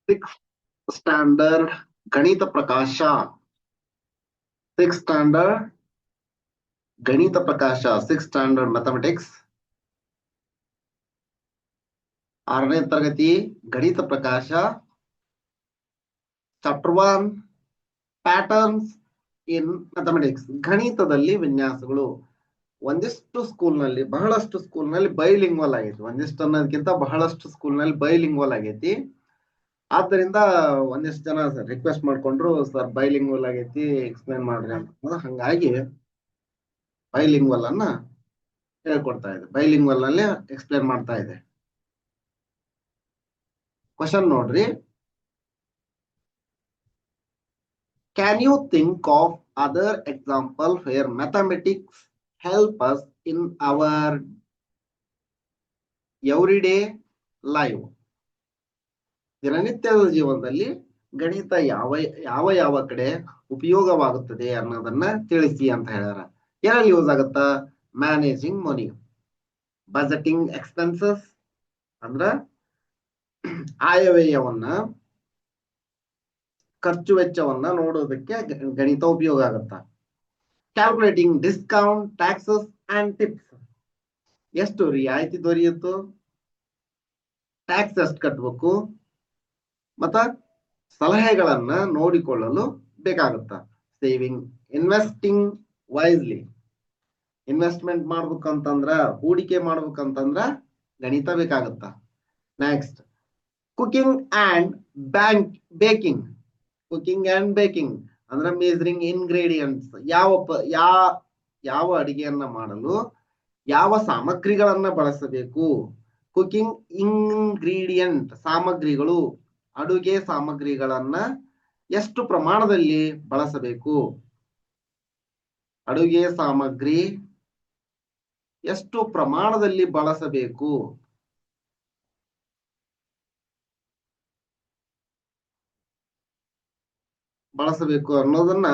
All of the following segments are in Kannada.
ಸಿಕ್ಸ್ ಸ್ಟ್ಯಾಂಡರ್ಡ್ ಗಣಿತ ಪ್ರಕಾಶ. ಸಿಕ್ಸ್ ಸ್ಟ್ಯಾಂಡರ್ಡ್ ಗಣಿತ ಪ್ರಕಾಶ, ಸಿಕ್ಸ್ ಸ್ಟ್ಯಾಂಡರ್ಡ್ ಮ್ಯಾಥಮೆಟಿಕ್ಸ್, 6ನೇ ತರಗತಿ ಗಣಿತ ಪ್ರಕಾಶ, ಚಾಪ್ಟರ್ 1 ಪ್ಯಾಟರ್ನ್ಸ್ ಇನ್ ಮ್ಯಾಥಮೆಟಿಕ್ಸ್, ಗಣಿತದಲ್ಲಿ ವಿನ್ಯಾಸಗಳು. ಒಂದಿಷ್ಟು ಸ್ಕೂಲ್ನಲ್ಲಿ, ಬಹಳಷ್ಟು ಸ್ಕೂಲ್ನಲ್ಲಿ ಬೈಲಿಂಗ್ವಲ್ ಆಗೈತಿ. ಒಂದಿಷ್ಟು ಅನ್ನೋದಕ್ಕಿಂತ ಬಹಳಷ್ಟು ಸ್ಕೂಲ್ನಲ್ಲಿ ಬೈಲಿಂಗ್ವಲ್ ಆಗೈತಿ. ಆದ್ದರಿಂದ ಒಂದಿಷ್ಟು ಜನ ರಿಕ್ವೆಸ್ಟ್ ಮಾಡ್ಕೊಂಡ್ರು, ಸರ್ ಬೈಲಿಂಗ್ವಲ್ ಆಗೈತಿ, ಎಕ್ಸ್ಪ್ಲೈನ್ ಮಾಡ್ರಿ ಅಂತ. ಹಂಗಾಗಿ ಬೈಲಿಂಗ್ವಲ್ ಅನ್ನ ಹೇಳ್ಕೊಡ್ತಾ ಇದೆ, ಬೈಲಿಂಗ್ವಲ್ ಅಲ್ಲೇ ಎಕ್ಸ್ಪ್ಲೈನ್ ಮಾಡ್ತಾ ಇದೆ. ಕ್ವಶನ್ ನೋಡ್ರಿ. Can you think of other example where mathematics help us in our everyday life? ದಿನನಿತ್ಯದ ಜೀವನದಲ್ಲಿ ಗಣಿತ ಯಾವ ಯಾವ ಯಾವ ಕಡೆ ಉಪಯೋಗವಾಗುತ್ತದೆ ಅನ್ನೋದನ್ನ ತಿಳಿಸಿ ಅಂತ ಹೇಳ್ಯಾರ. ಏನಲ್ಲಿ ಯೂಸ್ ಆಗುತ್ತಾ? ಮ್ಯಾನೇಜಿಂಗ್ ಮನಿ, ಬಜೆಟಿಂಗ್ ಎಕ್ಸ್ಪೆನ್ಸಸ್ ಅಂದ್ರ ಆಯವ್ಯಯವನ್ನ, ಖರ್ಚು ವೆಚ್ಚವನ್ನ ನೋಡೋದಕ್ಕೆ ಗಣಿತ ಉಪಯೋಗ ಆಗುತ್ತಾ. Calculating discount, taxes and tips, ಎಷ್ಟು ರಿಯಾಯಿತಿ ದೊರೆಯಿತು, ಟ್ಯಾಕ್ಸ್ ಎಷ್ಟು ಕಟ್ಟಬೇಕು, ಮತ್ತ ಸಲಹೆಗಳನ್ನ ನೋಡಿಕೊಳ್ಳಲು ಬೇಕಾಗುತ್ತ. ಸೇವಿಂಗ್, ಇನ್ವೆಸ್ಟಿಂಗ್ ವೈಸ್ಲಿ, ಇನ್ವೆಸ್ಟ್ಮೆಂಟ್ ಮಾಡ್ಬೇಕಂತಂದ್ರ, ಹೂಡಿಕೆ ಮಾಡ್ಬೇಕಂತಂದ್ರ ಗಣಿತ ಬೇಕಾಗುತ್ತ. Next, cooking and baking. Cooking and baking ಅಂದ್ರೆ ಮೆಜರಿಂಗ್ ಇಂಗ್ರೀಡಿಯಂಟ್ಸ್, ಯಾವ ಅಡಿಗೆಯನ್ನ ಮಾಡಲು ಯಾವ ಸಾಮಗ್ರಿಗಳನ್ನ ಬಳಸಬೇಕು. ಕುಕಿಂಗ್ ಇಂಗ್ರೀಡಿಯಂಟ್, ಸಾಮಗ್ರಿಗಳು, ಅಡುಗೆ ಸಾಮಗ್ರಿಗಳನ್ನ ಎಷ್ಟು ಪ್ರಮಾಣದಲ್ಲಿ ಬಳಸಬೇಕು. ಅಡುಗೆ ಸಾಮಗ್ರಿ ಎಷ್ಟು ಪ್ರಮಾಣದಲ್ಲಿ ಬಳಸಬೇಕು. ಅನ್ನೋದನ್ನ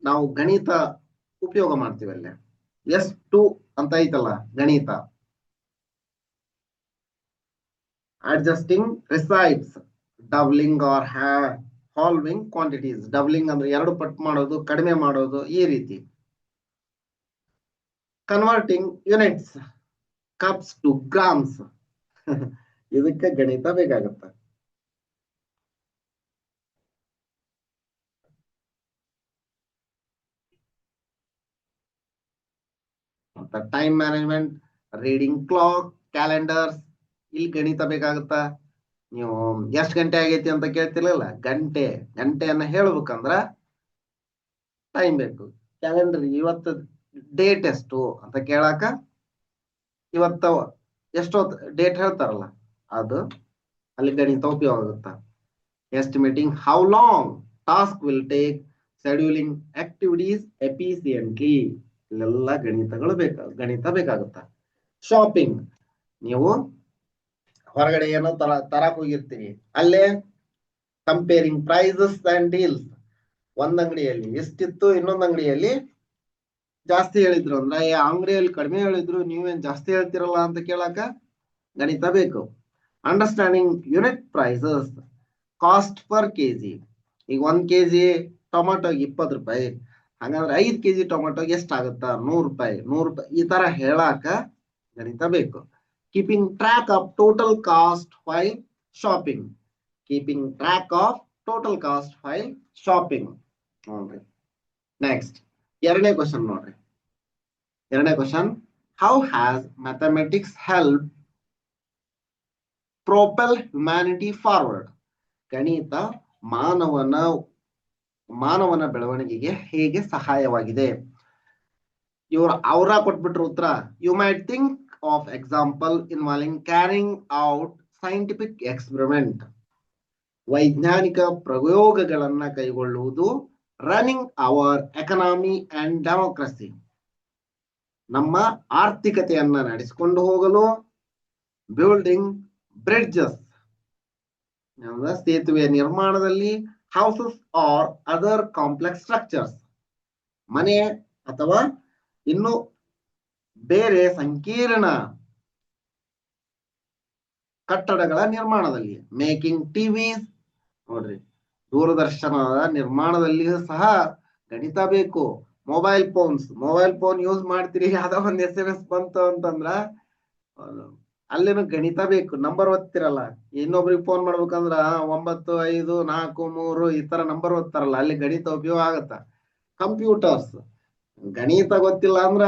ನಾವು ಗಣಿತ ಉಪಯೋಗ ಮಾಡ್ತೀವಿ. ಅಲ್ಲೇ ಎಷ್ಟು ಅಂತ ಐತಲ್ಲ ಗಣಿತ. Adjusting recipes, doubling or halving quantities. Doubling ಅಂದ್ರೆ 2 ಪಟ್ಟು ಮಾಡೋದು, ಕಡಿಮೆ ಮಾಡೋದು, ಈ ರೀತಿ. Converting units, cups to grams. ಇದಕ್ಕೆ ಗಣಿತ ಬೇಕಾಗುತ್ತೆ. Time management, reading clock, calendars, ಇಲ್ಲಿ ಗಣಿತ ಬೇಕಾಗುತ್ತಾ. ನೀವು ಎಷ್ಟು ಗಂಟೆ ಆಗೈತಿ ಅಂತ ಕೇಳ್ತಿರ್ಲಿಲ್ಲ, ಗಂಟೆಯನ್ನ ಹೇಳ್ಬೇಕಂದ್ರ ಟೈಮ್ ಬೇಕು. ಕ್ಯಾಲೆಂಡರ್, ಇವತ್ತು ಡೇಟ್ ಎಷ್ಟು ಅಂತ ಕೇಳಾಕ ಇವತ್ತ ಎಷ್ಟೊತ್ತು ಡೇಟ್ ಹೇಳ್ತಾರಲ್ಲ, ಅದು ಅಲ್ಲಿ ಗಣಿತ ಉಪಯೋಗ ಆಗುತ್ತ. Estimating how long task will take, scheduling activities efficiently, ಇಲ್ಲೆಲ್ಲ ಗಣಿತ ಬೇಕಾಗುತ್ತ. ಶಾಪಿಂಗ್, ನೀವು ಹೊರಗಡೆ ಏನೋ ತರಕ್ ಹೋಗಿರ್ತೀವಿ, ಅಲ್ಲೇ ಕಂಪೇರಿಂಗ್ ಪ್ರೈಸಸ್ ಅಂಡ್ ಡೀಲ್ಸ್. ಒಂದ್ ಅಂಗಡಿಯಲ್ಲಿ ಎಷ್ಟಿತ್ತು, ಇನ್ನೊಂದ್ ಅಂಗಡಿಯಲ್ಲಿ ಜಾಸ್ತಿ ಹೇಳಿದ್ರು ಅಂದ್ರೆ, ಆ ಅಂಗಡಿಯಲ್ಲಿ ಕಡಿಮೆ ಹೇಳಿದ್ರು, ನೀವೇನ್ ಜಾಸ್ತಿ ಹೇಳ್ತಿರಲ್ಲ ಅಂತ ಕೇಳಾಕ ಗಣಿತ ಬೇಕು. Understanding unit prices, cost per KG. ಈಗ 1 ಕೆಜಿ ಟೊಮೆಟೊಗೆ 20 ರೂಪಾಯಿ, ಹಾಗಂದ್ರೆ 5 ಕೆಜಿ ಟೊಮೆಟೊಗೆ ಎಷ್ಟಾಗುತ್ತಾ, 100 ರೂಪಾಯಿ. ಈ ತರ ಹೇಳಾಕ ಗಣಿತ ಬೇಕು. Keeping track of total cost while shopping. Keeping track of total cost while shopping. ನೋಡ್ರಿ ನೆಕ್ಸ್ಟ್ 2ನೇ ಕ್ವಶನ್ ನೋಡ್ರಿ. 2ನೇ question, how has mathematics help propel humanity forward? ಗಣಿತ ಮಾನವನ ಬೆಳವಣಿಗೆಗೆ ಹೇಗೆ ಸಹಾಯವಾಗಿದೆ? ಅವರ ಕೊಟ್ಬಿಟ್ರು ಉತ್ತರ. You might think of example involving carrying out scientific experiment, ವೈಜ್ಞಾನಿಕ ಪ್ರಯೋಗಗಳನ್ನ ಕೈಗೊಳ್ಳುವುದು. Running our economy and democracy, ನಮ್ಮ ಆರ್ಥಿಕತೆಯನ್ನ ನಡೆಸಿಕೊಂಡು ಹೋಗಲು. ಬಿಲ್ಡಿಂಗ್ ಬ್ರಿಡ್ಜಸ್, ಸೇತುವೆ ನಿರ್ಮಾಣದಲ್ಲಿ. Houses or other complex structures, ಮನೆ ಅಥವಾ ಇನ್ನು ಬೇರೆ ಸಂಕೀರ್ಣ ಕಟ್ಟಡಗಳ ನಿರ್ಮಾಣದಲ್ಲಿ, ಮೇಕಿಂಗ್ ಟಿವಿಸ್. ನೋಡ್ರಿ, ದೂರದರ್ಶನದ ನಿರ್ಮಾಣದಲ್ಲಿಯೂ ಸಹ ಗಣಿತ ಬೇಕು. ಮೊಬೈಲ್ ಫೋನ್ ಯೂಸ್ ಮಾಡ್ತೀರಿ, ಯಾವ್ದೋ ಒಂದು SMS ಬಂತು ಅಂತಂದ್ರ ಅಲ್ಲಿನೂ ಗಣಿತ ಬೇಕು. ನಂಬರ್ ಓದ್ತಿರಲ್ಲ, ಇನ್ನೊಬ್ರಿಗೆ ಫೋನ್ ಮಾಡ್ಬೇಕಂದ್ರ 9543 ಈ ತರ ನಂಬರ್ ಓದ್ತಾರಲ್ಲ, ಅಲ್ಲಿ ಗಣಿತ ಉಪಯೋಗ ಆಗತ್ತ. ಕಂಪ್ಯೂಟರ್ಸ್, ಗಣಿತ ಗೊತ್ತಿಲ್ಲ ಅಂದ್ರ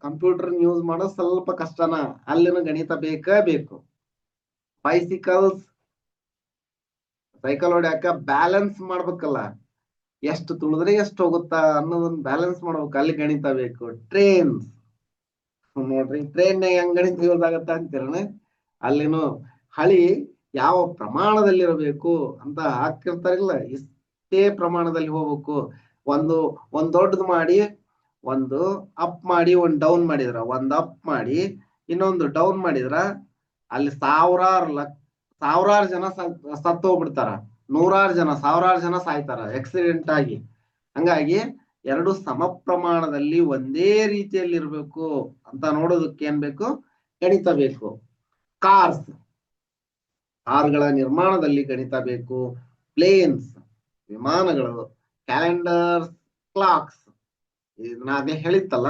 ಕಂಪ್ಯೂಟರ್ ಯೂಸ್ ಮಾಡೋದು ಸ್ವಲ್ಪ ಕಷ್ಟನ, ಅಲ್ಲಿನೂ ಗಣಿತ ಬೇಕೇ ಬೇಕು. ಸೈಕಲ್ ಹೊಡ್ಯಾಕ ಬ್ಯಾಲೆನ್ಸ್ ಮಾಡ್ಬೇಕಲ್ಲ, ಎಷ್ಟು ತುಳಿದ್ರೆ ಎಷ್ಟು ಹೋಗುತ್ತಾ ಅನ್ನೋದನ್ನ ಬ್ಯಾಲೆನ್ಸ್ ಮಾಡ್ಬೇಕು, ಅಲ್ಲಿ ಗಣಿತ ಬೇಕು. ಟ್ರೈನ್ಸ್ ನೋಡ್ರಿ, ಟ್ರೈನ್ ಹೆಂಗ್ ಗಣಿತ ಯೂಸ್ ಆಗತ್ತ ಅಂತೀರನ, ಅಲ್ಲಿನೂ ಹಳಿ ಯಾವ ಪ್ರಮಾಣದಲ್ಲಿರಬೇಕು ಅಂತ ಹಾಕಿರ್ತಾರಿಲ್ಲ, ಇಷ್ಟೇ ಪ್ರಮಾಣದಲ್ಲಿ ಹೋಗ್ಬೇಕು. ಒಂದ್ ದೊಡ್ಡದು ಮಾಡಿ, ಒಂದು ಅಪ್ ಮಾಡಿ, ಒಂದ್ ಡೌನ್ ಮಾಡಿದ್ರ, ಒಂದ್ ಅಪ್ ಮಾಡಿ ಇನ್ನೊಂದು ಡೌನ್ ಮಾಡಿದ್ರ, ಅಲ್ಲಿ ಸಾವಿರಾರು ಜನ ಸತ್ತು ಹೋಗ್ಬಿಡ್ತಾರ, ಸಾವಿರಾರು ಜನ ಸಾಯ್ತಾರ ಆಕ್ಸಿಡೆಂಟ್ ಆಗಿ. ಹಂಗಾಗಿ ಎರಡು ಸಮ ಪ್ರಮಾಣದಲ್ಲಿ ಒಂದೇ ರೀತಿಯಲ್ಲಿ ಇರಬೇಕು ಅಂತ ನೋಡೋದಕ್ಕೆ ಏನ್ ಬೇಕು? ಗಣಿತ ಬೇಕು. ಕಾರ್ಗಳ ನಿರ್ಮಾಣದಲ್ಲಿ ಗಣಿತ ಬೇಕು. ಪ್ಲೇನ್ಸ್, ವಿಮಾನಗಳು. Calendars, clogs. ಅದೇ ಹೇಳಿತ್ತಲ್ಲ,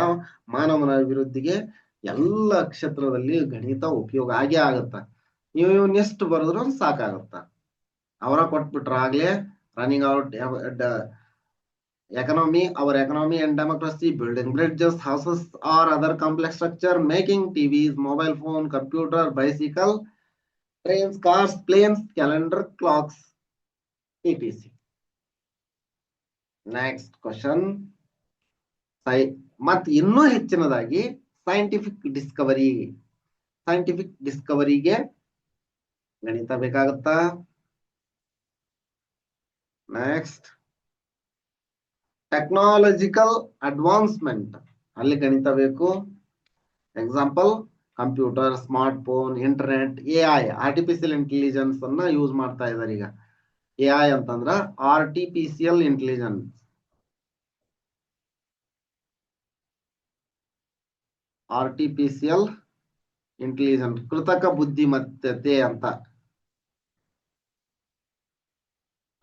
ಮಾನವನ ಅಭಿವೃದ್ಧಿಗೆ ಎಲ್ಲ ಕ್ಷೇತ್ರದಲ್ಲಿ ಗಣಿತ ಉಪಯೋಗ ಆಗೇ ಆಗತ್ತ. ನೀವು ಎಷ್ಟು ಬರೆದ್ರು ಸಾಕಾಗತ್ತ. ಅವರ ಕೊಟ್ಬಿಟ್ರ ಆಗ್ಲೇ running out our economy and democracy, building bridges, houses or other complex structure, making TVs, mobile phone, computer, bicycle, trains, cars, planes, calendar, clocks, etc. Next question. ಮತ್ತು ಇನ್ನೂ ಹೆಚ್ಚಿನದಾಗಿ ಸೈಂಟಿಫಿಕ್ ಡಿಸ್ಕವರಿಗೆ ಗಣಿತ ಬೇಕಾಗುತ್ತಾ? ನೆಕ್ಸ್ಟ್, ಟೆಕ್ನಾಲಜಿಕಲ್ ಅಡ್ವಾನ್ಸ್ಮೆಂಟ್, ಅಲ್ಲಿ ಗಣಿತ ಬೇಕು. Example, computer, smart phone, internet, AI, artificial intelligence ಅನ್ನ ಯೂಸ್ ಮಾಡ್ತಾ ಇದ್ದಾರೆ ಈಗ. AI ಅಂತಂದ್ರ ಆರ್ಟಿಫಿಷಿಯಲ್ ಇಂಟೆಲಿಜೆನ್ಸ್. ಕೃತಕ ಬುದ್ಧಿಮತ್ತೆ ಅಂತ,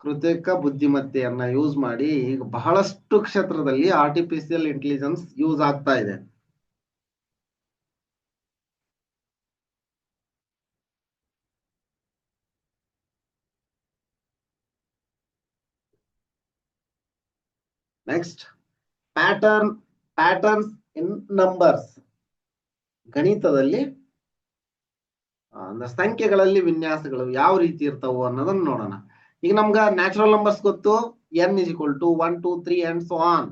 ಕೃತಕ ಬುದ್ಧಿಮತ್ತೆಯನ್ನ ಯೂಸ್ ಮಾಡಿ ಈಗ ಬಹಳಷ್ಟು ಕ್ಷೇತ್ರದಲ್ಲಿ ಆರ್ಟಿಫಿಷಿಯಲ್ ಇಂಟೆಲಿಜೆನ್ಸ್ ಯೂಸ್ ಆಗ್ತಾ ಇದೆ. ನೆಕ್ಸ್ಟ್, ಪ್ಯಾಟರ್ನ್ಸ್ ಇನ್ ನಂಬರ್ಸ್. ಗಣಿತದಲ್ಲಿ ಅಂದ್ರೆ ಸಂಖ್ಯೆಗಳಲ್ಲಿ ವಿನ್ಯಾಸಗಳು ಯಾವ ರೀತಿ ಇರ್ತಾವು ಅನ್ನೋದನ್ನ ನೋಡೋಣ. ಈಗ ನಮ್ಗ ನ್ಯಾಚುರಲ್ ನಂಬರ್ಸ್ ಗೊತ್ತು, n = 1 2 3 ಅಂಡ್ ಸೊ ಆನ್.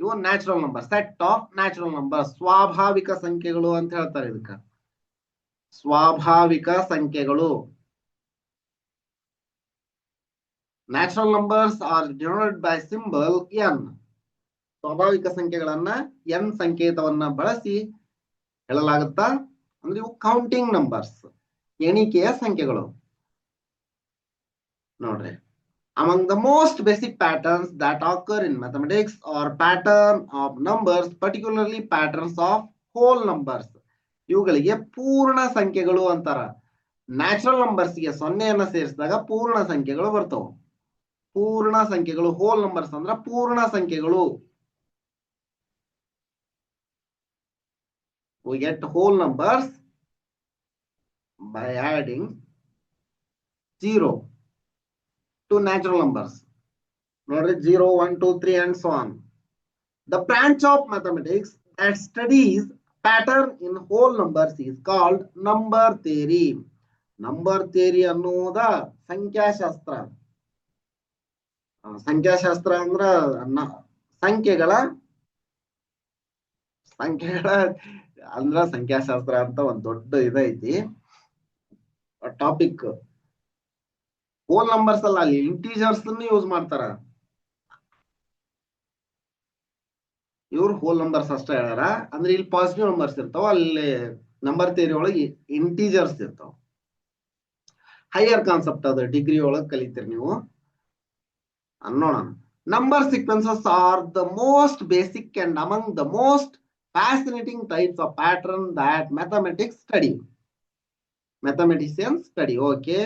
ಇವು natural number, set of natural number, ಸ್ವಾಭಾವಿಕ ಸಂಖ್ಯೆಗಳು ಅಂತ ಹೇಳ್ತಾರೆ ಇದಕ್ಕ. ಸ್ವಾಭಾವಿಕ ಸಂಖ್ಯೆಗಳು. Natural numbers are denoted by symbol n. ಸ್ವಾಭಾವಿಕ ಸಂಖ್ಯೆಗಳನ್ನ n ಸಂಕೇತವನ್ನ ಬಳಸಿ ಹೇಳಲಾಗುತ್ತಾ. ಅಂದ್ರೆ ಇವು ಕೌಂಟಿಂಗ್ ನಂಬರ್ಸ್, ಎಣಿಕೆಯ ಸಂಖ್ಯೆಗಳು. ನೋಡ್ರಿ, among the most basic patterns that occur in mathematics are pattern of numbers, particularly patterns of whole numbers. ಇವುಗಳಿಗೆ ಪೂರ್ಣ ಸಂಖ್ಯೆಗಳು ಅಂತಾರ. ನ್ಯಾಚುರಲ್ ನಂಬರ್ಸ್ಗೆ 0 ಸೇರಿಸಿದಾಗ ಪೂರ್ಣ ಸಂಖ್ಯೆಗಳು ಬರ್ತವೆ. ಪೂರ್ಣ ಸಂಖ್ಯೆಗಳು, ಹೋಲ್ ನಂಬರ್ಸ್ ಅಂದ್ರ ಪೂರ್ಣ ಸಂಖ್ಯೆಗಳು. We get whole numbers by adding 0 to natural numbers. Notice 0, 1, 2, 3 and so on. The branch of mathematics that studies pattern in whole numbers is called number theory. Number theory ಅನ್ನುವುದ ಸಂಖ್ಯಾಶಾಸ್ತ್ರ. ಸಂಖ್ಯಾಶಾಸ್ತ್ರ ಅಂದ್ರ ಸಂಖ್ಯೆಗಳ ಅಂದ್ರ ಸಂಖ್ಯಾಶಾಸ್ತ್ರ ಅಂತ ಒಂದ್ ದೊಡ್ಡ ಇದೈತಿ ಟಾಪಿಕ್. ಹೋಲ್ ನಂಬರ್ಸ್ ಅಲ್ಲ, ಅಲ್ಲಿ ಇಂಟೀಜರ್ಸ್ ಯೂಸ್ ಮಾಡ್ತಾರ. ಇವ್ರು ಹೋಲ್ ನಂಬರ್ಸ್ ಅಷ್ಟೇ ಹೇಳ್ಯಾರ. ಅಂದ್ರೆ ಇಲ್ಲಿ ಪಾಸಿಟಿವ್ ನಂಬರ್ಸ್ ಇರ್ತಾವ, ಅಲ್ಲಿ ನಂಬರ್ ಥಿಯರಿ ಒಳಗೆ ಇಂಟೀಜರ್ಸ್ ಇರ್ತಾವ. ಹೈಯರ್ ಕಾನ್ಸೆಪ್ಟ್ ಅದ, ಡಿಗ್ರಿ ಒಳಗೆ ಕಲಿತೀರಿ ನೀವು. ನೋಡೋಣ. Number sequences are the most basic and among the most fascinating types of pattern that mathematics study. Mathematician study. Okay,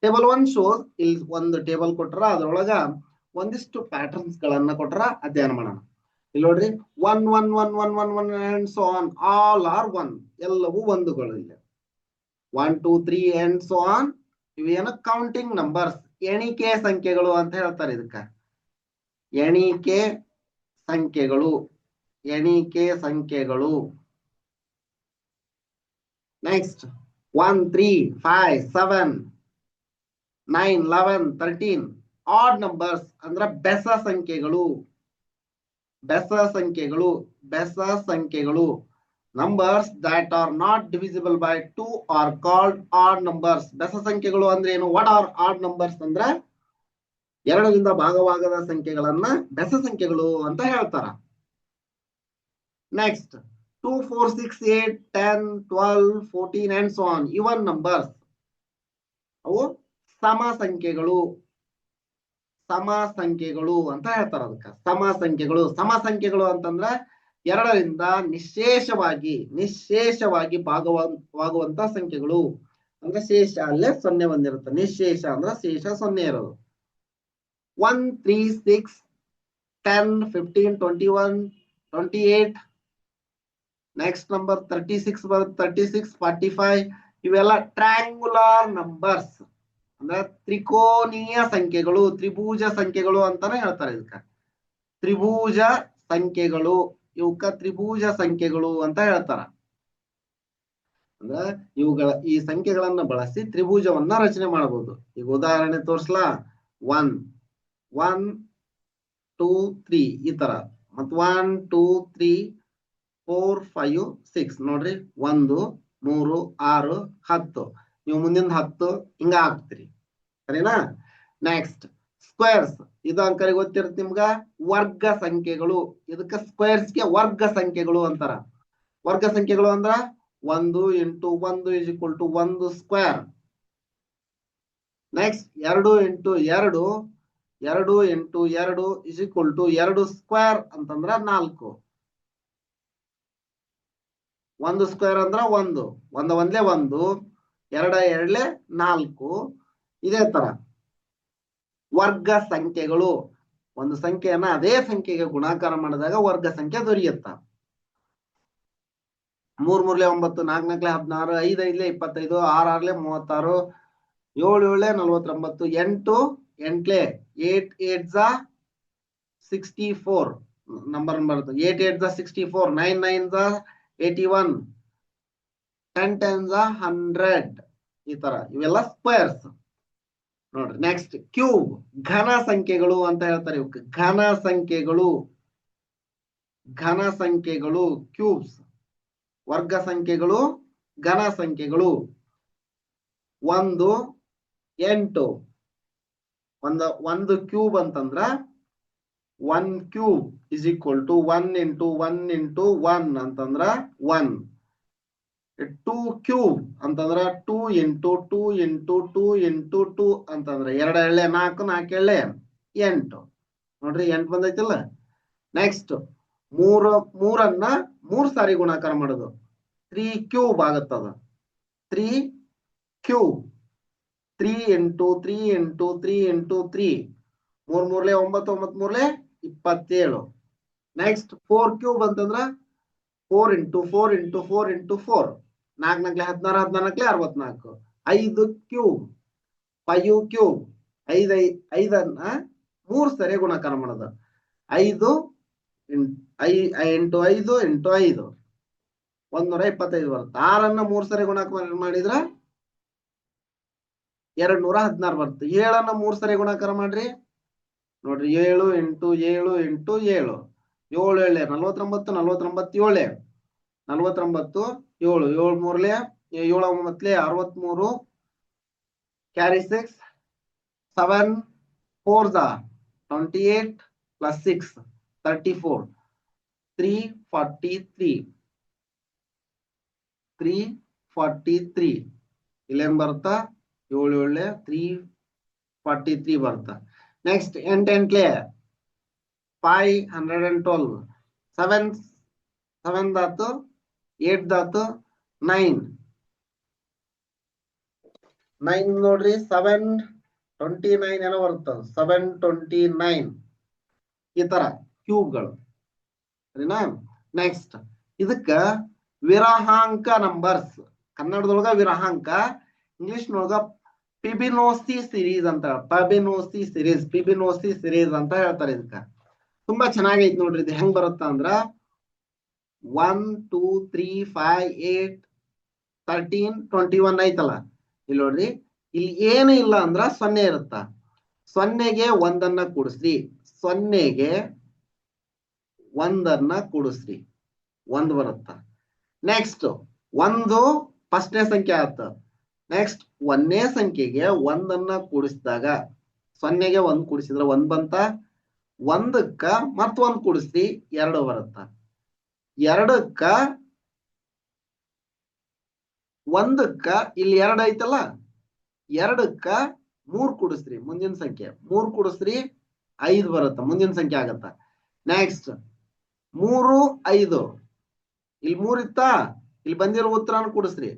table 1 shows, ಇಲ್ಲಿ ಒಂದು ಟೇಬಲ್ ಕೊಟ್ರ ಅದ್ರೊಳಗ ಒಂದಿಷ್ಟು ಪ್ಯಾಟರ್ನ್ಸ್ ಗಳನ್ನ ಕೊಟ್ರ ಅಧ್ಯಯನ ಮಾಡೋಣ. ಇಲ್ಲಿ ನೋಡ್ರಿ, 1 1 1 1 1 1 and so on, all are 1, ಎಲ್ಲವೂ ಒಂದುಗಳು. ಇಲ್ಲಿ 1 2 3 ಅಂಡ್ ಸೋ ಆನ್, ಇವೇನು ಕೌಂಟಿಂಗ್ ನಂಬರ್ಸ್, ಎಣಿಕೆ ಸಂಖ್ಯೆಗಳು ಅಂತ ಹೇಳ್ತಾರೆ. ಇದಕ್ಕ ಎಣಿಕೆ ಸಂಖ್ಯೆಗಳು, ಎಣಿಕೆ ಸಂಖ್ಯೆಗಳು. ನೆಕ್ಸ್ಟ್ 1 3 5 7 9 11 13 ಆಡ್ ನಂಬರ್ಸ್ ಅಂದ್ರ ಬೆಸ ಸಂಖ್ಯೆಗಳು, ಬೆಸ ಸಂಖ್ಯೆಗಳು, ಬೆಸ ಸಂಖ್ಯೆಗಳು. Numbers that are not divisible by 2 are called add numbers. ಬೆಸ ಸಂಖ್ಯೆಗಳು ಅಂದ್ರೆ ಏನು? ವಾಟ್ ಆರ್ ಆಡ್ ನಂಬರ್ಸ್ ಅಂದ್ರ ಎರಡರಿಂದ ಭಾಗವಾಗದ ಸಂಖ್ಯೆಗಳನ್ನ ಬೆಸ ಸಂಖ್ಯೆಗಳು ಅಂತ ಹೇಳ್ತಾರ. Next 2 4 6 8 10 12 14 and so on, even numbers, ಅವು ಸಮ ಸಂಖ್ಯೆಗಳು, ಸಮ ಸಂಖ್ಯೆಗಳು ಅಂತ ಹೇಳ್ತಾರ. ಅದಕ್ಕ ಸಮ ಸಂಖ್ಯೆಗಳು. ಸಮ ಸಂಖ್ಯೆಗಳು ಅಂತಂದ್ರ ಎರಡರಿಂದ ನಿಶೇಷವಾಗಿ ಭಾಗವಾಗುವಂತ ಸಂಖ್ಯೆಗಳು. ಅಂದ್ರೆ ಶೇಷ ಅಲ್ಲೇ 0 ಬಂದಿರುತ್ತೆ. ನಿಶೇಷ ಅಂದ್ರ ಶೇಷ 0 ಇರೋದು. 1 3 6 10 15 21 28, ನೆಕ್ಸ್ಟ್ ನಂಬರ್ 36 ಬರುತ್ತೆ, 36 45. ಇವೆಲ್ಲ ಟ್ರ್ಯಾಂಗುಲರ್ ನಂಬರ್ಸ್, ಅಂದ್ರೆ ತ್ರಿಕೋನೀಯ ಸಂಖ್ಯೆಗಳು, ತ್ರಿಭುಜ ಸಂಖ್ಯೆಗಳು ಅಂತಾನೆ ಹೇಳ್ತಾರೆ. ಇದಕ್ಕ ತ್ರಿಭುಜ ಸಂಖ್ಯೆಗಳು, ಇವಕ್ಕ ತ್ರಿಭುಜ ಸಂಖ್ಯೆಗಳು ಅಂತ ಹೇಳ್ತಾರ. ಅಂದ್ರ ಈ ಸಂಖ್ಯೆಗಳನ್ನ ಬಳಸಿ ತ್ರಿಭುಜವನ್ನ ರಚನೆ ಮಾಡಬಹುದು. ಈಗ ಉದಾಹರಣೆ ತೋರ್ಸ್ಲಾ, 1 1 2 3 ಈ ತರ, ಮತ್ 1 2 3 4 5 6 ನೋಡ್ರಿ, 1 3 6 10. ನೀವು ಮುಂದಿನ 10 ಹಿಂಗ ಹಾಕ್ತಿರಿ, ಸರಿನಾ? ನೆಕ್ಸ್ಟ್ ಸ್ಕ್ವೇರ್ಸ್, ಇದು ಅಂಕರಿಗೆ ಗೊತ್ತಿರುತ್ತೆ ನಿಮ್ಗ. ವರ್ಗ ಸಂಖ್ಯೆಗಳು, ಇದಕ್ಕ ಸ್ಕ್ವೇರ್ಸ್ಗೆ ವರ್ಗ ಸಂಖ್ಯೆಗಳು ಅಂತಾರ. ವರ್ಗ ಸಂಖ್ಯೆಗಳು ಅಂದ್ರ 1 × 1 = 1 ಸ್ಕ್ವೇರ್. ನೆಕ್ಸ್ಟ್ 2 × 2 2 × 2 = 2 ಸ್ಕ್ವೇರ್ ಅಂತಂದ್ರ 4. 1 ಸ್ಕ್ವೇರ್ ಅಂದ್ರ 1 1 ಒಂದ್ಲೆ 1, 2 2 4. ಇದೇ ತರ ವರ್ಗ ಸಂಖ್ಯೆಗಳು, ಒಂದು ಸಂಖ್ಯೆಯನ್ನ ಅದೇ ಸಂಖ್ಯೆಗೆ ಗುಣಾಕಾರ ಮಾಡಿದಾಗ ವರ್ಗ ಸಂಖ್ಯೆ ದೊರೆಯುತ್ತ. 3 3 9, 4 4 16, 5 5 25, 6 6 36, 7 7 49, 8 8 8 8 64 ನಂಬರ್ ಬರುತ್ತೆ. 8 8 64, 9 9 81, 10 10 100. ಈ ತರ ಇವೆಲ್ಲ ಸ್ಕ್ವೇರ್ಸ್ ನೋಡ್ರಿ. ನೆಕ್ಸ್ಟ್ ಕ್ಯೂಬ್, ಘನ ಸಂಖ್ಯೆಗಳು ಅಂತ ಹೇಳ್ತಾರೆ. ಇವಕ್ಕೆ ಘನ ಸಂಖ್ಯೆಗಳು, ಘನ ಸಂಖ್ಯೆಗಳು ಕ್ಯೂಬ್ಸ್. ವರ್ಗ ಸಂಖ್ಯೆಗಳು, ಘನ ಸಂಖ್ಯೆಗಳು. 1 8, ಒಂದು ಕ್ಯೂಬ್ ಅಂತಂದ್ರ 1 ಕ್ಯೂಬ್ = 1 × 1 × 1 ಅಂತಂದ್ರ 1. 2 ಕ್ಯೂಬ್ ಅಂತಂದ್ರ 2 × 2 × 2 × 2 ಅಂತಂದ್ರ 2 2 4 4 7 8. ನೋಡ್ರಿ 8 ಬಂದೈತಿಲ್ಲ. ನೆಕ್ಸ್ಟ್ 3 3 ಸಾರಿ ಗುಣಾಕಾರ ಮಾಡೋದು, 3 ಕ್ಯೂಬ್ ಆಗತ್ತದ. 3 ಕ್ಯೂಬ್, 3 × 3 × 3 × 3, 3 3 9 9 3 27. ನೆಕ್ಸ್ಟ್ 4 ಕ್ಯೂಬ್ ಅಂತಂದ್ರ 4 × 4 × 4 × 4, 4 4 16 14 64. 5 ಕ್ಯೂಬ್, 5 ಕ್ಯೂಬ್, 5ಅನ್ನ 3 ಸರಿ ಗುಣಾಕಾರ ಮಾಡೋದು. 5 × 5 × 5 125 ಬರುತ್ತೆ. 6ಅನ್ನ 3 ಸರಿ ಗುಣಾಕಾರ ಮಾಡಿದ್ರ 216 ಬರುತ್ತೆ. 7ಅನ್ನ 3 ಸರಿ ಗುಣಾಕಾರ ಮಾಡ್ರಿ, ನೋಡ್ರಿ 7 × 7 × 7, 7 7 49 49 7 49 7 7 3 7 9 63, ಕ್ಯಾರಿ 6, 7 4 28 + 6 34, 343 343. ಇಲ್ಲೇನ್ ಬರುತ್ತಾ? 7 7 343 ಬರುತ್ತಾ. ನೆಕ್ಸ್ಟ್ 8 8 512, 7 7 ದಾತು 8 ದಾತು 9, 9 ನೋಡ್ರಿ 729 ಏನೋ ಬರ್ತದ 729 ಈ ತರ ಕ್ಯೂಬ್ಗಳು ಸರಿನಾ. ನೆಕ್ಸ್ಟ್ ಇದಕ್ಕ ವಿರಹಾಂಕ ನಂಬರ್ಸ್, ಕನ್ನಡದೊಳಗ ವಿರಹಾಂಕ, ಇಂಗ್ಲಿಷ್ನೊಳಗ ಪಿಬಿನೋಸಿ ಸಿರೀಸ್ ಅಂತ, ಪಿಬಿನೋಸಿ ಸಿರೀಸ್ ಅಂತ ಹೇಳ್ತಾರೆ. ಇದಕ್ಕ ತುಂಬಾ ಚೆನ್ನಾಗೈತಿ ನೋಡ್ರಿ. ಇದು ಹೆಂಗ್ ಬರುತ್ತ ಅಂದ್ರ 1 2 3 5 8 13 21 ಐತಲ್ಲ, ಇಲ್ಲಿ ನೋಡ್ರಿ, ಇಲ್ಲಿ ಏನು ಇಲ್ಲ ಅಂದ್ರ 0 ಇರುತ್ತ. 0ಗೆ 1ಅನ್ನ ಕೂಡಿಸ್ರಿ, 0ಗೆ 1ಅನ್ನ ಕೂಡಿಸ್ರಿ, 1 ಬರುತ್ತ. ನೆಕ್ಸ್ಟ್ 1 ಫಸ್ಟ್ನೇ ಸಂಖ್ಯೆ ಆತ. ನೆಕ್ಸ್ಟ್ 1ನೇ ಸಂಖ್ಯೆಗೆ 1ಅನ್ನ ಕೂಡಿಸಿದಾಗ 0ಗೆ 1 ಕೂಡಿಸಿದ್ರೆ 1 ಬಂತ. 1ಕ್ಕ ಮತ್ 1 ಕೂಡಿಸ್ರಿ 2 ಬರುತ್ತ. 2ಕ್ಕ 1ಕ್ಕ ಇಲ್ಲಿ 2 ಐತಲ್ಲ, 2ಕ್ಕ 3 ಕೂಡಿಸ್ರಿ ಮುಂದಿನ ಸಂಖ್ಯೆ, 3 ಕೂಡಿಸ್ರಿ 5 ಬರುತ್ತ, ಮುಂದಿನ ಸಂಖ್ಯೆ ಆಗತ್ತ. ನೆಕ್ಸ್ಟ್ 3 5, ಇಲ್ಲಿ 3 ಇತ್ತಾ, ಇಲ್ಲಿ ಬಂದಿರೋ ಉತ್ತರನ ಕೂಡಿಸ್ರಿ,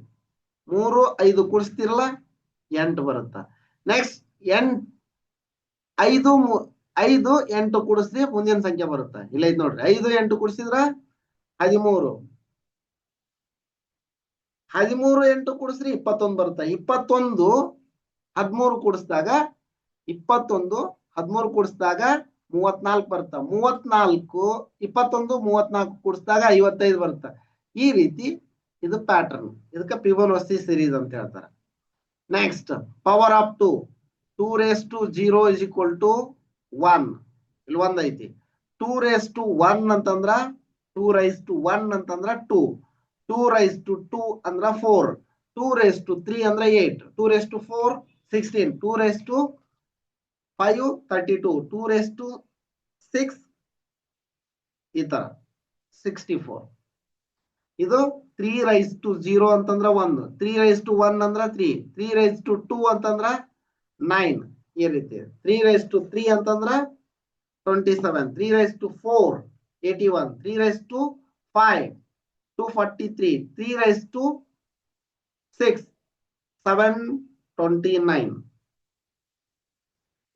3 5 ಕೂಡಿಸ್ತಿರಲ್ಲ 8 ಬರುತ್ತ. ನೆಕ್ಸ್ಟ್ 5 8 ಕೂಡಿಸ್ರಿ ಮುಂದಿನ ಸಂಖ್ಯೆ ಬರುತ್ತ. ಇಲ್ಲ ಐತ್ ನೋಡ್ರಿ, 5 8 ಕೂಡಿಸಿದ್ರ 13, 13 8 ಕೂಡಿಸ್ರಿ 21 ಬರುತ್ತ. 21 13 ಕೂಡಿಸಿದಾಗ 21 13 ಕೂಡಿಸಿದಾಗ 34 ಬರುತ್ತ. 34 21 34 ಕೂಡಿಸಿದಾಗ 55 ಬರುತ್ತ. ಈ ರೀತಿ ಇದು ಪ್ಯಾಟರ್ನ್. ಇದಕ್ಕೆ ಫಿಬೊನಾಸಿ ಸಿರೀಸ್ ಅಂತ ಹೇಳ್ತಾರೆ. Next power of 2, 2 raised to 0 is equal to 1. ಇಲ್ಲಿ 1 ಐತಿ. 2 raised to 1 ಅಂತಂದ್ರ 2 raised to 1 ಅಂತಂದ್ರ 2, 2 raised to 2 ಅಂದ್ರ 4, 2 raised to 3 ಅಂದ್ರ 8, 2 raised to 4 16, 2 raised to 5 32, 2 raised to 6 ಈ ತರ 64. ಇದು 3 raised to 0 ಅಂತಂದ್ರ 1, 3 raised to 1 ಅಂದ್ರ 3, 3 raised to 2 ಅಂತಂದ್ರ 9. ಈ ರೀತಿ 3 raised to 3 ಅಂತಂದ್ರ 27, 3 raised to 4 81, 3 raised to 5 243, 3 raised to 6 729.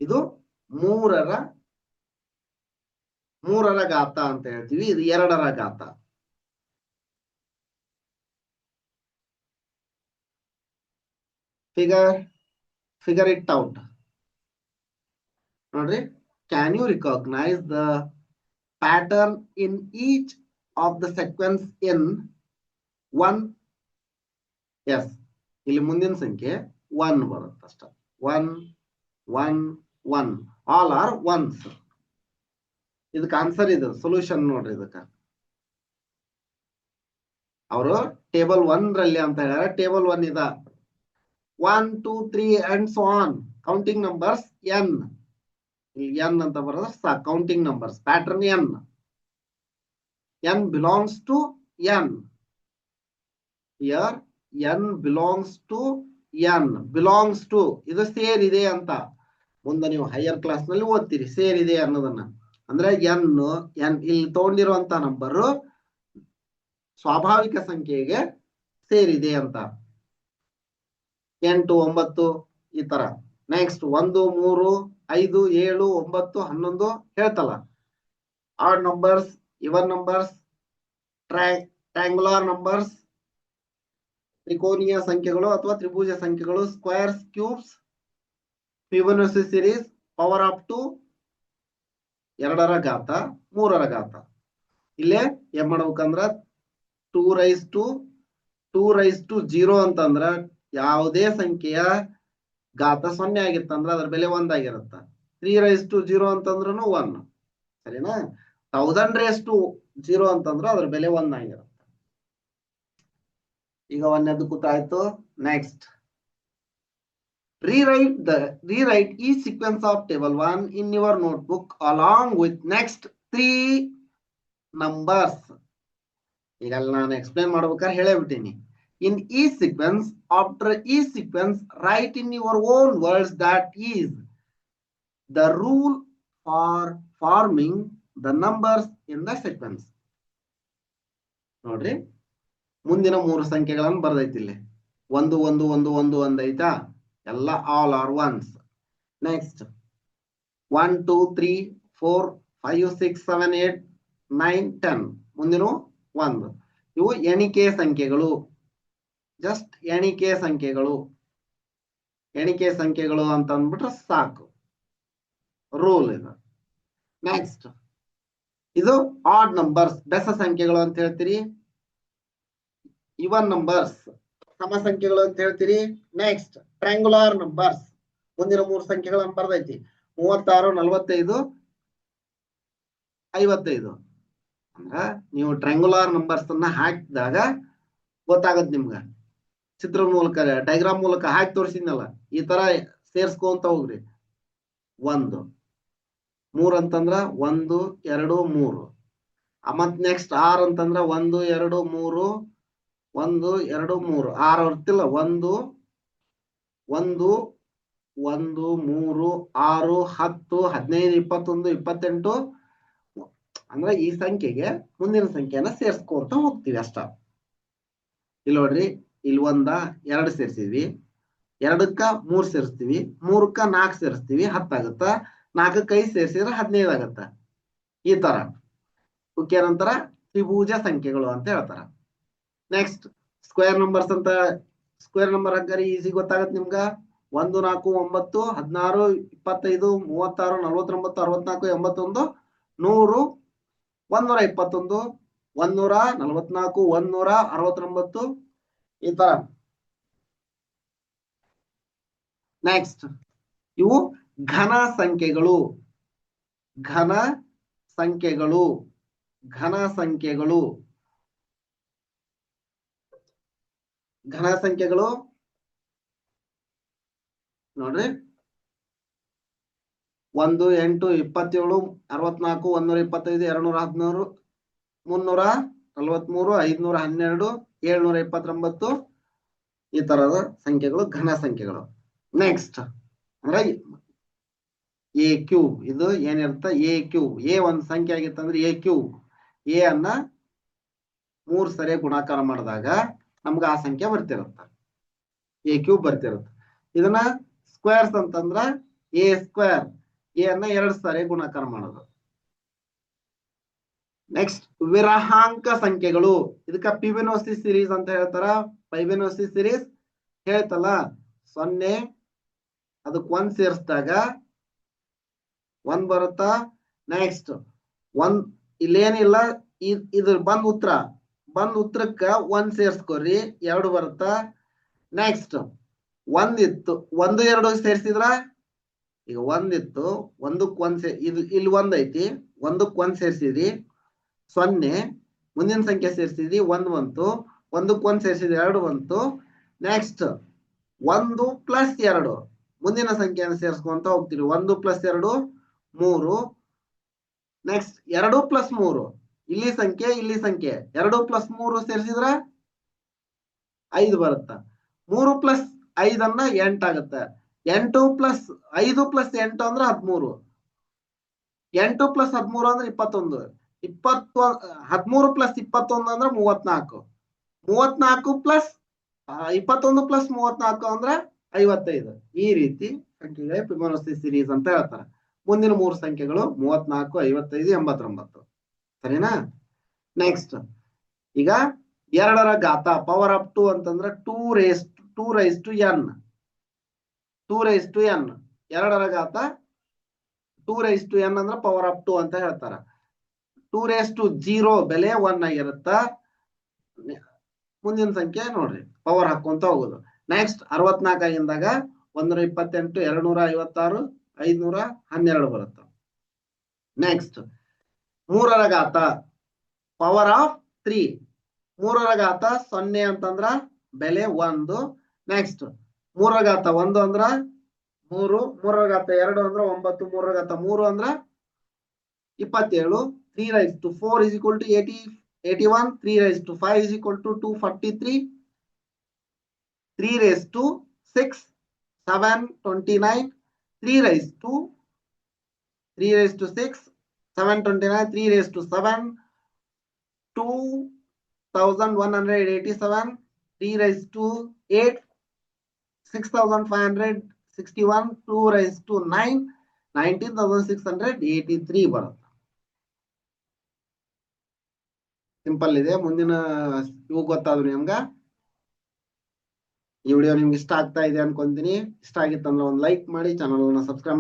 ಇದು ಮೂರರ ಘಾತ ಅಂತ ಹೇಳ್ತೀವಿ. ಇದು 2ರ ಘಾತ. figure it out. ನೋಡ್ರಿ, can you recognize the pattern in each of the sequence in 1? yes, ಇಲ್ಲಿ ಮುಂದಿನ ಸಂಖ್ಯೆ 1 ಬರುತ್ತೆ ಅಷ್ಟ. 1 1 1 ಆಲ್ ಆರ್ ಒನ್ಸ್. ಇದಕ್ಕೆ ಆನ್ಸರ್ ಇದು ಸೊಲ್ಯೂಷನ್ ನೋಡ್ರಿ. ಇದಕ್ಕ ಅವರು ಟೇಬಲ್ 1 ರಲ್ಲಿ ಅಂತ ಹೇಳ್ಯಾರ. ಟೇಬಲ್ 1 ಇದ 1 2 3 and so on, counting numbers n. ಇಲ್ಲಿ n ಅಂತ ಬರೋದು counting numbers, pattern n belongs to n. here n belongs to n, belongs to ಇದು ಸೇರಿದೆ ಅಂತ ಮುಂದೆ ನೀವು ಹೈಯರ್ ಕ್ಲಾಸ್ ನಲ್ಲಿ ಓದ್ತೀರಿ. ಸೇರಿದೆ ಅನ್ನೋದನ್ನ ಅಂದ್ರೆ n ಇಲ್ಲಿ ತಗೊಂಡಿರುವಂತ ನಂಬರ್ ಸ್ವಾಭಾವಿಕ ಸಂಖ್ಯೆಗೆ ಸೇರಿದೆ ಅಂತ. 8 9 ಈ ತರ. ನೆಕ್ಸ್ಟ್ 1 3 5 7 9 11 ಹೇಳ್ತಲ್ಲ. ಆಡ್ ನಂಬರ್ಸ್, ಇವನ್ ನಂಬರ್ಸ್, ಟ್ರಯಾಂಗುಲರ್ ನಂಬರ್ಸ್, ತ್ರಿಕೋನೀಯ ಸಂಖ್ಯೆಗಳು ಅಥವಾ ತ್ರಿಭುಜ ಸಂಖ್ಯೆಗಳು, squares, cubes, Fibonacci series, power of 2, 2ರ ಘಾತ, 3ರ ಘಾತ. ಇಲ್ಲೇ ಏನ್ ಮಾಡ್ಬೇಕಂದ್ರ 2 raised to 0 ಅಂತಂದ್ರ ಯಾವುದೇ ಸಂಖ್ಯೆಯ ಘಾತ 0 ಆಗಿತ್ತಂದ್ರ ಅದ್ರ ಬೆಲೆ 1 ಆಗಿರುತ್ತ. 3 raised to 0 ಅಂತಂದ್ರೂ 1, ಸರಿನಾ. 1000 raised to 0 ಅಂತಂದ್ರ ಅದ್ರ ಬೆಲೆ 1 ಆಗಿರುತ್ತೆ. ಈಗ 1ನೇದು ಕೂತಾಯ್ತು. Next rewrite each sequence of table 1 in your notebook along with next 3 numbers. ಈಗ ಅಲ್ಲಿ ನಾನು ಎಕ್ಸ್ಪ್ಲೇನ್ ಮಾಡ್ಬೇಕಾದ್ರೆ ಹೇಳೇಬಿಟ್ಟಿನಿ. in each sequence, after each sequence, write in your own words that is the rule for forming the numbers in the sequence. ನೋಡ್ರಿ, ಮುಂದಿನ 3 ಸಂಖ್ಯೆಗಳನ್ನು ಬರ್ದೈತಿ ಇಲ್ಲಿ. 1 1 1 1 1 ಐತಾ, ಎಲ್ಲ ಆಲ್ ಆರ್ ಒನ್ಸ್. ನೆಕ್ಸ್ಟ್ 1 2 3 4 5 6 7 8 9 10 ಮುಂದಿನ 1. ಇವು ಎಣಿಕೆ ಸಂಖ್ಯೆಗಳು, ಜಸ್ಟ್ ಎಣಿಕೆ ಸಂಖ್ಯೆಗಳು. ಎಣಿಕೆ ಸಂಖ್ಯೆಗಳು ಅಂತ ಅಂದ್ಬಿಟ್ರೆ ಸಾಕು, ರೂಲ್ ಇದು. ನೆಕ್ಸ್ಟ್ ಇದು ಆಡ್ ನಂಬರ್ಸ್, ಬೆಸ ಸಂಖ್ಯೆಗಳು ಅಂತ ಹೇಳ್ತೀರಿ. ಇವನ್ ನಂಬರ್ಸ್, ಸಮ ಸಂಖ್ಯೆಗಳು ಅಂತ ಹೇಳ್ತೀರಿ. ನೆಕ್ಸ್ಟ್ ಟ್ರ್ಯಾಂಗುಲಾರ್ ನಂಬರ್ಸ್, ಮುಂದಿನ 3 ಸಂಖ್ಯೆಗಳನ್ನು ಬರ್ದೈತಿ 36 45 55. ಅಂದ್ರ ನೀವು ಟ್ರ್ಯಾಂಗುಲಾರ್ ನಂಬರ್ಸ್ ಅನ್ನ ಹಾಕಿದಾಗ ಗೊತ್ತಾಗತ್ ನಿಮ್ಗ. ಚಿತ್ರ ಮೂಲಕ ಡೈಗ್ರಾಮ್ ಮೂಲಕ ಹಾಕಿ ತೋರಿಸಿದ್ನಲ್ಲ, ಈ ತರ ಸೇರ್ಸ್ಕೊಂತ ಹೋಗ್ರಿ. 1 3 ಅಂತಂದ್ರ 1 2 3. ಮತ್ ನೆಕ್ಸ್ಟ್ 6 ಅಂತಂದ್ರ 1 2 3 1 2 3 6 ಬರ್ತಿಲ್ಲ. 1 1 1 3 6 10 15 21 28. ಅಂದ್ರೆ ಈ ಸಂಖ್ಯೆಗೆ ಮುಂದಿನ ಸಂಖ್ಯೆಯನ್ನ ಸೇರ್ಸ್ಕೊಂತ ಹೋಗ್ತೀವಿ ಅಷ್ಟ. ಇಲ್ಲಿ ನೋಡ್ರಿ, ಇಲ್ಲಿ 1 2 ಸೇರ್ಸಿದ್ವಿ, 2ಕ್ಕ 3 ಸೇರಿಸ್ತೀವಿ, 3ಕ್ಕ 4 ಸೇರಿಸ್ತೀವಿ, 10 ಆಗತ್ತ. 4ಕ್ಕೆ 5 ಸೇರಿಸಿದ್ರೆ 15 ಆಗತ್ತ. ಈ ತರ ಏನಂತಾರ, ತ್ರಿಭುಜ ಸಂಖ್ಯೆಗಳು ಅಂತ ಹೇಳ್ತಾರ. ನೆಕ್ಸ್ಟ್ ಸ್ಕ್ವೇರ್ ನಂಬರ್ಸ್ ಅಂತ, ಸ್ಕ್ವೇರ್ ನಂಬರ್ ಹಾಕಿ ಈಸಿ ಗೊತ್ತಾಗತ್ತೆ ನಿಮ್ಗ. 1 4 9 16 25 36 49 64 81 100 121 144 169 ಈ ತರ. ನೆಕ್ಸ್ಟ್ ಇವು ಘನ ಸಂಖ್ಯೆಗಳು. ಘನ ಸಂಖ್ಯೆಗಳು, ಘನ ಸಂಖ್ಯೆಗಳು, ಘನ ಸಂಖ್ಯೆಗಳು ನೋಡ್ರಿ. 1 8 27 64 125 216 343 512 729 ಈ ತರದ ಸಂಖ್ಯೆಗಳು ಘನ ಸಂಖ್ಯೆಗಳು. ನೆಕ್ಸ್ಟ್ ಅಂದ್ರೆ ಎ ಕ್ಯೂಬ್. ಇದು ಏನಿರುತ್ತೆ, ಎ ಕ್ಯೂಬ್. ಎ ಒಂದು ಸಂಖ್ಯೆ ಆಗಿತ್ತಂದ್ರೆ ಎ ಕ್ಯೂಬ್. ಎ ಅನ್ನ 3 ಸರಿ ಗುಣಾಕಾರ ಮಾಡಿದಾಗ ನಮ್ಗೆ ಆ ಸಂಖ್ಯೆ ಬರ್ತಿರುತ್ತ, ಎ ಕ್ಯೂಬ್ ಬರ್ತಿರುತ್ತೆ. ಇದನ್ನ ಸ್ಕ್ವೇರ್ಸ್ ಅಂತಂದ್ರ ಎ ಸ್ಕ್ವೇರ್. ಎ ಅನ್ನ 2 ಸಾರಿ ಗುಣಾಕಾರ ಮಾಡೋದು. ನೆಕ್ಸ್ಟ್ ವಿರಹಾಂಕ ಸಂಖ್ಯೆಗಳು. ಇದಕ್ಕ ಫಿಬೊನಾಚಿ ಸಿರೀಸ್ ಅಂತ ಹೇಳ್ತಾರ. ಫಿಬೊನಾಚಿ ಸಿರೀಸ್ ಹೇಳ್ತಲ್ಲ, 0 ಅದಕ್ಕೆ 1 ಸೇರಿಸಿದಾಗ 1 ಬರುತ್ತಾ. ನೆಕ್ಸ್ಟ್ 1 ಇಲ್ಲೇನಿಲ್ಲ, ಇದ್ರ ಬಂದ್ ಉತ್ತರಕ್ಕ 1 ಸೇರ್ಸ್ಕೊರಿ, 2 ಬರುತ್ತಾ. ನೆಕ್ಸ್ಟ್ 1 ಇತ್ತು, 1 2 ಸೇರ್ಸಿದ್ರ, ಈಗ 1 ಇತ್ತು, 1ಕ್ಕೆ 1 ಇಲ್ಲಿ 1 ಐತಿ, 1ಕ್ಕೆ 1 ಸೇರ್ಸಿದ್ರಿ 0, ಮುಂದಿನ ಸಂಖ್ಯೆ ಸೇರ್ಸಿದ್ರಿ 1 ಬಂತು, 1ಕ್ಕೆ 1 ಸೇರ್ಸಿದ್ರಿ 2 ಬಂತು. ನೆಕ್ಸ್ಟ್ 1 + 2 ಮುಂದಿನ ಸಂಖ್ಯೆಯನ್ನು ಸೇರಿಸ್ಕೊಂತ ಹೋಗ್ತೀರಿ. 1 + 2 3. ನೆಕ್ಸ್ಟ್ 2 + 3 ಇಲ್ಲಿ ಸಂಖ್ಯೆ, ಇಲ್ಲಿ ಸಂಖ್ಯೆ, 2 + 3 ಸೇರಿಸಿದ್ರ 5 ಬರುತ್ತ. 3 + 5 ಅನ್ನ 8 ಆಗುತ್ತೆ. 8 + 5 + 8 ಅಂದ್ರೆ 13. 8 + 13 ಅಂದ್ರೆ 21. 13 + 21 ಅಂದ್ರೆ 34. 34 + 21 + 34 ಅಂದ್ರೆ 55. ಈ ರೀತಿ ಸಂಖ್ಯೆಗಳೇ ಫಿಬೊನಾಚಿ ಸಿರೀಸ್ ಅಂತ ಹೇಳ್ತಾರೆ. ಮುಂದಿನ 3 ಸಂಖ್ಯೆಗಳು 34 55 89. ಸರಿನಾ? ನೆಕ್ಸ್ಟ್ ಈಗ 2ರ ಘಾತ ಪವರ್ ಅಪ್ ಟು ಅಂತಂದ್ರೆ 2 raised to n. 2 raised to n 2ರ ಘಾತ 2 raised to n ಅಂದ್ರೆ ಪವರ್ ಅಪ್ ಟು ಅಂತ ಹೇಳ್ತಾರ. 2 raised to 0 ಬೆಲೆ 1 ಆಗಿರುತ್ತ. ಮುಂದಿನ ಸಂಖ್ಯೆ ನೋಡ್ರಿ, ಪವರ್ ಹಾಕೊಂತ ಹೋಗುದು. ನೆಕ್ಸ್ಟ್ 64 ಆಗಿಂದಾಗ 128 256 512 ಬರುತ್ತೆ. ನೆಕ್ಸ್ಟ್ 3ರ ಘಾತ ಪವರ್ ಆಫ್ 3. 3ರ ಘಾತ 0 ಅಂತಂದ್ರ ಬೆಲೆ 1. ನೆಕ್ಸ್ಟ್ 3ರ ಘಾತ 1 ಅಂದ್ರ 3, 3ರ ಘಾತ 2 ಅಂದ್ರ 9, 3ರ ಘಾತ 3 ಅಂದ್ರ 27. 3 raised to 4 is equal to 81. 3 raised to 5 is equal to 243. 3 raised to 6 729. 3 raised to 6 729. 3 raised to 7 2187. 3 raised to 8 6561 2 raise to 9 19,683 ಬರುತ್ತೆ. ಸಿಂಪಲ್ ಇದೆ. ಮುಂದಿನ ಇವು ಗೊತ್ತಾದ್ರು ನಿಮ್ಗ. ಈ ವಿಡಿಯೋ ನಿಮ್ಗೆ ಇಷ್ಟ ಆಗ್ತಾ ಇದೆ ಅನ್ಕೊಂತೀನಿ. ಇಷ್ಟ ಆಗಿತ್ತಂದ್ರೆ ಒಂದು ಲೈಕ್ ಮಾಡಿ, ಚಾನಲ್ ಅನ್ನ ಸಬ್ಸ್ಕ್ರೈಬ್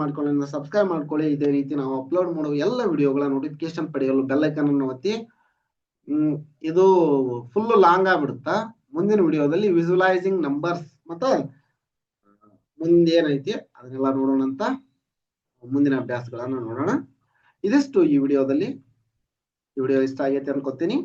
ಮಾಡ್ಕೊಳ್ಳಿ. ಇದೇ ರೀತಿ ನಾವು ಅಪ್ಲೋಡ್ ಮಾಡುವ ಎಲ್ಲ ವಿಡಿಯೋಗಳ ನೋಟಿಫಿಕೇಶನ್ ಪಡೆಯಲು ಬೆಲ್ ಐಕಾನ್ ಅನ್ನು ಒತ್ತಿ. ಇದು ಫುಲ್ ಲಾಂಗ್ ಆಗ್ಬಿಡುತ್ತಾ. ಮುಂದಿನ ವಿಡಿಯೋದಲ್ಲಿ ವಿಜುವಲೈಸಿಂಗ್ ನಂಬರ್ಸ್ ಮತ್ತೆ ಮುಂದೇನೈತಿ ಅದನ್ನೆಲ್ಲ ನೋಡೋಣ ಅಂತ ಮುಂದಿನ ಅಭ್ಯಾಸಗಳನ್ನ ನೋಡೋಣ. ಇದಿಷ್ಟು ಈ ವಿಡಿಯೋದಲ್ಲಿ. ಈ ವಿಡಿಯೋ ಇಷ್ಟ ಆಗೈತೆ ಅನ್ಕೋತೀನಿ.